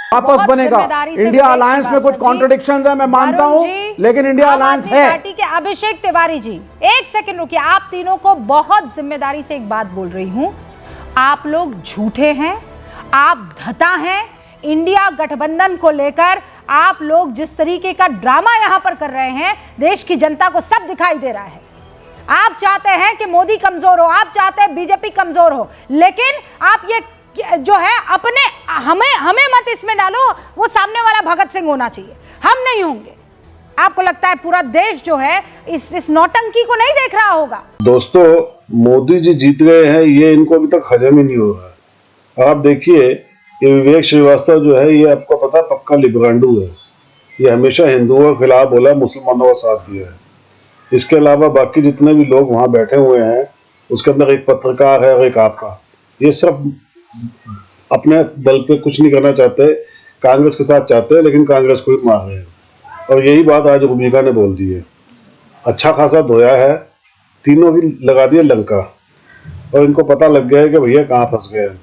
वापस बनेगा। India alliance में कुछ कॉन्ट्रडिक्शंस है, मैं मानता हूं, लेकिन इंडिया अलायंस है। पार्टी के अभिषेक तिवारी जी, एक सेकंड रुकिए। आप तीनों को बहुत जिम्मेदारी से एक बात बोल रही हूं, आप लोग झूठे हैं, आप धता हैं। इंडिया गठबंधन को लेकर आप लोग जिस तरीके का ड्रामा यहां पर कर रहे हैं, देश की जनता को सब दिखाई दे रहा है। आप चाहते हैं कि मोदी कमजोर हो, आप चाहते हैं बीजेपी कमजोर हो, लेकिन आप ये जो है अपने हमें मत इसमें डालो। वो सामने वाला भगत सिंह होना चाहिए, हम नहीं होंगे। आपको लगता है पूरा देश जो है इस नौटंकी को नहीं देख रहा होगा? दोस्तों, मोदी जी जीत गए हैं, ये इनको अभी तक हजम ही नहीं हो रहा है। आप देखिए, ये विवेक श्रीवास्तव जो है, ये आपको पता पक्का लिबरांडू है। ये हमेशा हिंदुओं के खिलाफ बोला, मुसलमानों का साथ दिया है। इसके अलावा बाकी जितने भी लोग वहाँ बैठे हुए हैं, उसके अंदर एक पत्रकार है और एक आपका, ये सब अपने बल पे कुछ नहीं करना चाहते, कांग्रेस के साथ चाहते हैं, लेकिन कांग्रेस को ही मार रहे हैं। और यही बात आज भूमिका ने बोल दी है। अच्छा खासा धोया है, तीनों की लगा दिया लंका, और इनको पता लग गया है कि भैया कहाँ फंस गए हैं।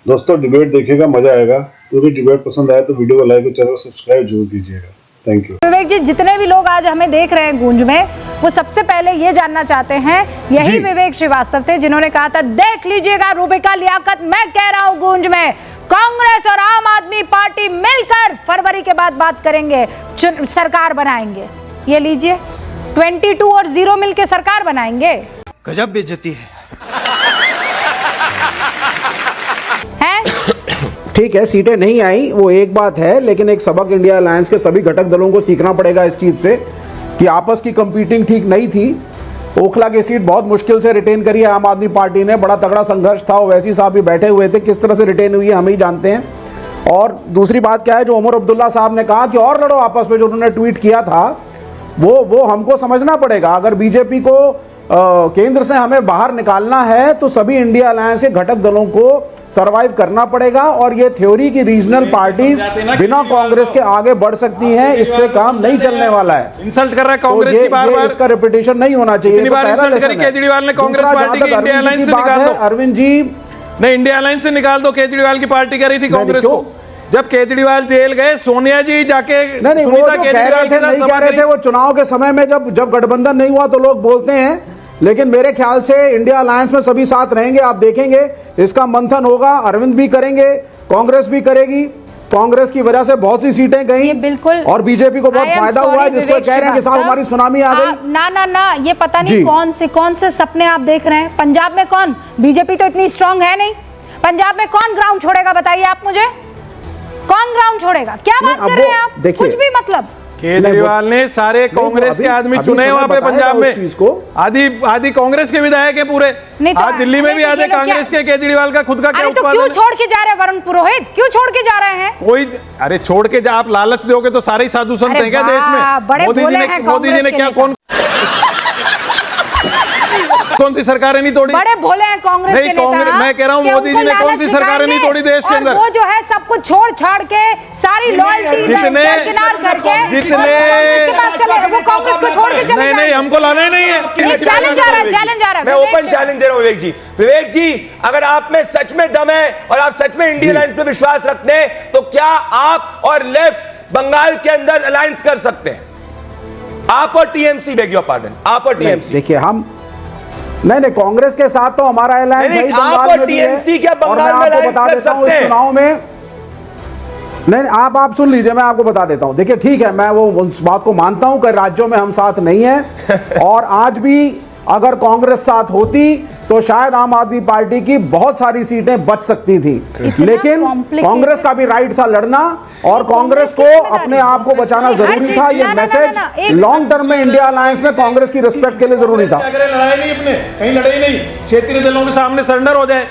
दोस्तों, डिबेट देखिएगा, मजा आएगा। पूरी डिबेट पसंद आए तो वीडियो को लाइक और चैनल सब्सक्राइब जरूर कीजिएगा। Thank you. विवेक जी, जितने भी लोग आज हमें देख रहे हैं गूंज में, वो सबसे पहले ये जानना चाहते हैं, यही विवेक श्रीवास्तव थे जिन्होंने कहा था, देख लीजिएगा रूबिका लियाकत, मैं कह रहा हूं गूंज में, कांग्रेस और आम आदमी पार्टी मिलकर फरवरी के बाद बात करेंगे, सरकार बनाएंगे। ये लीजिए, 22 और 0 मिलकर सरकार बनाएंगे। गजब बेइज्जती है। ठीक है, सीटें नहीं आई वो एक बात है, लेकिन एक सबक इंडिया अलायंस के सभी घटक दलों को सीखना पड़ेगा इस चीज से कि आपस की कंपीटिंग ठीक नहीं थी। ओखला की सीट बहुत मुश्किल से रिटेन करी है आम आदमी पार्टी ने, बड़ा तगड़ा संघर्ष था। ओवैसी साहब भी बैठे हुए थे, किस तरह से रिटेन हुई है हम ही जानते हैं। और दूसरी बात क्या है, जो उमर अब्दुल्ला साहब ने कहा कि और लड़ो आपस में, जो उन्होंने ट्वीट किया था, वो हमको समझना पड़ेगा। अगर बीजेपी को केंद्र से हमें बाहर निकालना है तो सभी इंडिया अलायंस के घटक दलों को सरवाइव करना पड़ेगा। और ये थ्योरी की रीजनल पार्टीज बिना कांग्रेस के आगे बढ़ सकती हैं, इससे काम नहीं चलने वाला है। इंसल्ट कर रहा है कांग्रेस की बार-बार, इसका रिपीटेशन नहीं होना चाहिए। केजरीवाल ने कांग्रेस पार्टी की इंडिया अलायंस से निकाल दो। अरविंद जी, नहीं, इंडिया अलायंस से निकाल दो। केजरीवाल की पार्टी कर रही थी कांग्रेस को। जब केजरीवाल जेल गए, सोनिया जी जाके सुनीता केजरीवाल के साथ सभा करी। वो चुनाव के समय में जब गठबंधन नहीं हुआ तो लोग बोलते हैं, लेकिन मेरे ख्याल से इंडिया अलायंस में सभी साथ रहेंगे। आप देखेंगे इसका मंथन होगा, अरविंद भी करेंगे, कांग्रेस भी करेगी। कांग्रेस की वजह से बहुत सी सीटें गई, बिल्कुल, और बीजेपी को बहुत फायदा हुआ है, जिसको कह रहे हैं कि साहब हमारी सुनामी आ गई। ना, ये पता नहीं कौन से सपने आप देख रहे हैं। पंजाब में कौन, बीजेपी तो इतनी स्ट्रांग है नहीं। पंजाब में कौन ग्राउंड छोड़ेगा, बताइए आप मुझे, कौन ग्राउंड छोड़ेगा? क्या बात कर रहे हैं आप, कुछ भी मतलब। केजरीवाल ने सारे कांग्रेस के आदमी चुने वहां पे पंजाब में, आधी कांग्रेस के विधायक है पूरे। आज दिल्ली में भी आधे कांग्रेस के। केजरीवाल का खुद का क्या उत्पादन? क्यों छोड़ के जा रहे हैं वरुण पुरोहित, क्यों छोड़ के जा रहे हैं? कोई, अरे छोड़ के जा, आप लालच दोगे तो सारे ही साधु संत हैं क्या देश में? मोदी जी ने क्या, कौन सी सरकारें नहीं तोड़ी? बड़े भोले हैं कांग्रेस के नेता। मैं कह रहा हूँ, मोदी जी ने कौन सी सरकारें नहीं तोड़ी देश के अंदर? वो जो है सब कुछ छोड़ छाड़ के, सारी लॉयल्टी दरकिनार करके वो कांग्रेस को छोड़ के चले। नहीं, हमको लाना ही नहीं है। चैलेंज आ रहा है। मैं ओपन चैलेंज दे रहा हूँ विवेक जी। विवेक जी, अगर आप में सच में दम है और आप सच में इंडिया अलायंस पे विश्वास रखते हैं, तो क्या आप और लेफ्ट बंगाल के अंदर अलायंस कर सकते हैं? आप और टीएमसी, बेग योर पार्डन, आप और टीएमसी। देखिए, हम नहीं, कांग्रेस के साथ तो हमारा अलायंस है, आप और टीएमसी क्या बंगाल में अलायंस कर सकते हैं? चुनाव में नहीं, आप सुन लीजिए, मैं आपको बता देता हूं। देखिए, ठीक है, मैं वो उस बात को मानता हूं कि राज्यों में हम साथ नहीं हैं और आज भी अगर कांग्रेस साथ होती तो शायद आम आदमी पार्टी की बहुत सारी सीटें बच सकती थी, लेकिन कांग्रेस का भी राइट था लड़ना और कांग्रेस को अपने आप को बचाना जरूरी था। ये मैसेज लॉन्ग टर्म में इंडिया अलायंस में कांग्रेस की रिस्पेक्ट के लिए जरूरी था। लड़ाई नहीं, अपने कहीं लड़ाई नहीं, क्षेत्रीय दलों के सामने सरेंडर हो जाए,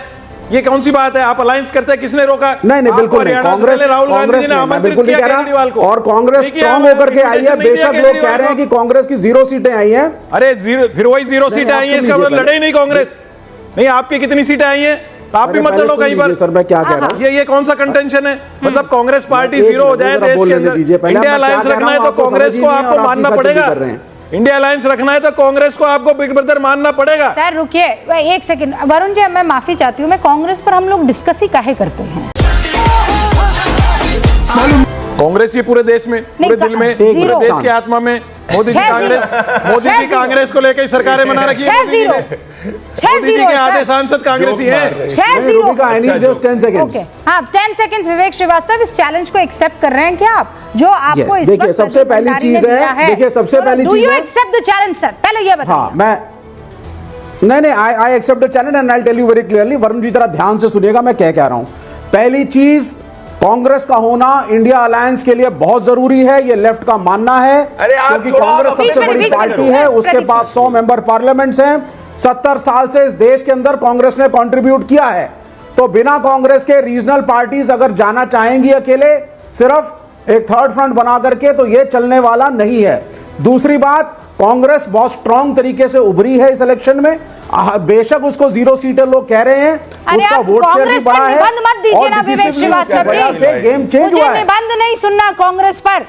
ये कौन सी बात है? आप अलायंस करते हैं, किसने रोका? नहीं, बिल्कुल नहीं। कांग्रेस, राहुल गांधी जी ने आमंत्रित किया केजरीवाल को, और कांग्रेस स्ट्रांग होकर के आई है। बेशक लोग कह रहे हैं कि कांग्रेस की 0 सीटें आई हैं। अरे फिर वही 0 सीटें आई हैं, इसका मतलब लड़े ही नहीं कांग्रेस। नहीं, आपकी कितनी सीटें आई हैं? तो आप भी मत लड़ो कहीं पर। सर, मैं क्या कह रहा हूं, ये कौन सा कंटेंशन है? मतलब कांग्रेस पार्टी 0 हो जाए देश के अंदर। इंडिया अलायंस रखना है तो कांग्रेस को आपको मानना पड़ेगा। इंडिया अलायंस रखना है तो कांग्रेस को आपको बिग ब्रदर मानना पड़ेगा। सर रुकिए एक सेकंड, वरुण जी मैं माफी चाहती हूँ, मैं कांग्रेस पर हम लोग डिस्कस ही काहे करते हैं? कांग्रेस ही पूरे देश में, पूरे दिल में, पूरे जीरो। देश की आत्मा में मोदी जी 6-0 कांग्रेस को लेकर सरकारें बना रखी है। मोदी जी ने। 6-0 मोदी जी के आधे सांसद कांग्रेसी हैं। 6-0 I need just 10 seconds. Okay हाँ 10 सेकंड्स। विवेक श्रीवास्तव, इस चैलेंज को एक्सेप्ट कर रहे हैं क्या आप, जो आपको Yes, इस देखिए, वक्त सबसे पहली भंडारी चीज ने है, दिया है, देखिए, सबसे पहली डू चीज यू है- एक्सेप्ट द चैलेंज सर? पहले ये बताइए। हाँ, नहीं, I accept the challenge and I tell you very clearly. Varun ji, जरा ध्यान से सुनिएगा मैं क्या कह रहा हूं। पहली चीज, कांग्रेस का होना इंडिया अलायंस के लिए बहुत जरूरी है, ये लेफ्ट का मानना है। अरे आप क्योंकि छोड़ो, कांग्रेस आप सबसे बीच में बड़ी बीच में पार्टी करो। है, उसके प्रदीप, पास 100 मेंबर पार्लियामेंट्स हैं। 70 साल से इस देश के अंदर कांग्रेस ने कंट्रीब्यूट किया है। तो बिना कांग्रेस के रीजनल पार्टीज अगर जाना चाहेंगी अकेले, सिर्फ एक थर्ड फ्रंट बना करके, तो ये चलने वाला नहीं है। दूसरी बात, कांग्रेस बहुत स्ट्रांग तरीके से उभरी है इस इलेक्शन में। बेशक उसको 0 सीटर लोग कह रहे हैं, अरे उसका आप वोट शेयर भी कांग्रेस पर बड़ा है निबंध मत दीजिए और ना विवेक डिसिसिव श्रीवास्तव वजह जी। से गेम चेंज मुझे हुआ है। निबंध नहीं सुनना कांग्रेस पर।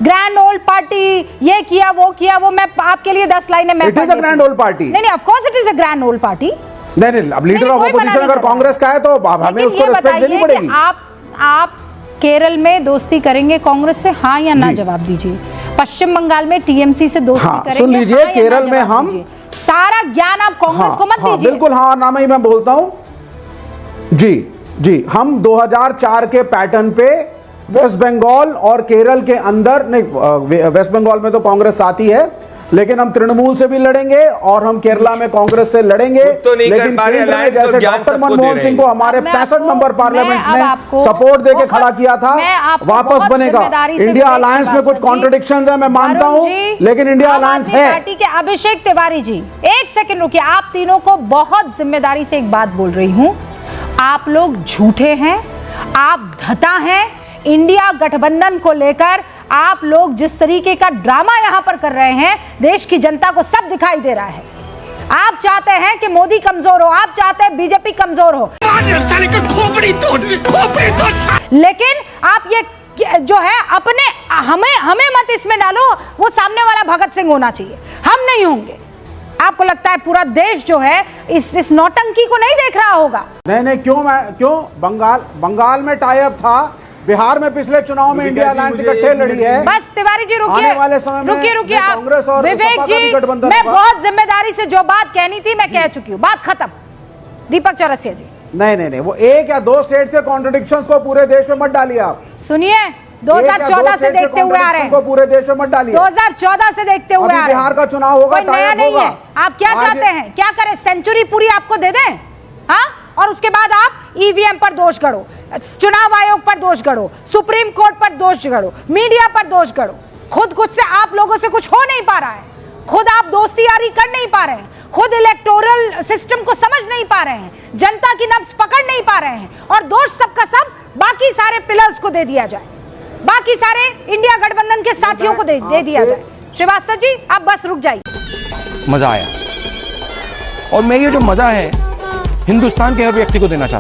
ग्रैंड ओल्ड पार्टी, ये किया वो किया वो, मैं आपके लिए 10 लाइनें मैं it is a grand old party. नहीं, of course it is a grand old party. नहीं, अब लीडर ऑफ कोई मना ऑपोजिशन नहीं अगर कर रहा। कांग्रेस का है तो हमें लेकिन उसको ये रिस्पेक्ट देनी बताइए पड़ेगी। कि आप केरल में दोस्ती करेंगे कांग्रेस से, हाँ या ना जवाब दीजिए। पश्चिम बंगाल में टीएमसी से दोस्ती हाँ, करेंगे, सुन लीजिए, हाँ या ना केरल में जवाब हम- दीजिए। सारा ज्ञान आप कांग्रेस को मत दीजिए। बिल्कुल हाँ नाम ही मैं बोलता हूं जी। हम 2004 के पैटर्न पे वेस्ट बंगाल और केरल के अंदर, नहीं वेस्ट बंगाल में तो कांग्रेस साथी है, लेकिन हम तृणमूल से भी लड़ेंगे और हम केरला में कांग्रेस से लड़ेंगे। तो नहीं कर लेकिन पा रहे, केंद्र में alliance तो जैसे ज्ञान डॉक्टर सबको दे मनमोहन रहे सिंह को हैं। हमारे मैं 65 आपको- मेंबर पार्लियामेंट्स मैं ने अब आपको सपोर्ट देके बहुत- खड़ा किया था। मैं आपको वापस बहुत बनेगा। जिम्मेदारी से इंडिया विवेक अलायंस में कुछ श्रीवास्तव जी, कॉन्ट्रडिक्शंस है, मैं मानता वरुण हूं, जी, लेकिन इंडिया आम अलायंस आदमी है। पार्टी के अभिषेक तिवारी जी, एक सेकंड रुकिए। आप तीनों को बहुत जिम्मेदारी से एक बात बोल रही हूं, आप लोग झूठे हैं, आप धता हैं। इंडिया गठबंधन को लेकर आप लोग जिस तरीके का ड्रामा यहां पर कर रहे हैं, देश की जनता को सब दिखाई दे रहा है। आप चाहते हैं कि मोदी कमजोर हो, आप चाहते हैं बीजेपी कमजोर हो, लेकिन आप ये जो है अपने हमें मत इसमें डालो। वो सामने वाला भगत सिंह होना चाहिए, हम नहीं होंगे। आपको लगता है पूरा देश जो है इस नौटंकी को नहीं देख रहा होगा? नहीं, क्यों बंगाल में टाई अप था, बिहार में पिछले चुनाव में इंडिया अलायंस इकट्ठे लड़ी है। बस तिवारी जी रुकिए, आने वाले समय में रुकिए आप। कांग्रेस और विवेक सपा का भी जी, गठबंधन मैं होगा। बहुत जिम्मेदारी से जो बात कहनी थी मैं कह चुकी हूँ, बात खत्म। दीपक चौरसिया जी, नहीं, वो 1 या 2 स्टेट से कॉन्ट्रडिक्शंस को पूरे देश में मत डालिए आप। सुनिए, 2014 से देखते हुए आ रहे हैं, को पूरे देश में मत डालिए। 2014 से देखते हुए अभी आ रहे हैं। बिहार का चुनाव होगा, कोई नया टाई अप नहीं होगा। है। आप क्या आज- चाहते हैं, क्या करें? सेंचुरी पूरी आपको दे दें, हाँ? और उसके बाद आप ईवीएम पर दोष गढ़ो, चुनाव आयोग पर दोष गढ़ो, सुप्रीम कोर्ट पर दोष गढ़ो, मीडिया पर दोष गढ़ो। खुद से आप लोगों से कुछ हो नहीं पा रहा है, खुद आप दोस्ती यारी कर नहीं पा रहे हैं, खुद इलेक्टोरल सिस्टम को समझ नहीं पा रहे हैं, जनता की नब्ज पकड़ नहीं पा रहे हैं, और दोष सबका सब बाकी सारे पिलर्स को दे दिया जाए, बाकी सारे इंडिया गठबंधन के साथियों को दे दिया जाए। श्रीवास्तव जी, आप बस रुक जाइए। मजा आया, और मैं ये जो मजा है हिंदुस्तान के हर व्यक्ति को देना चाहता हूं।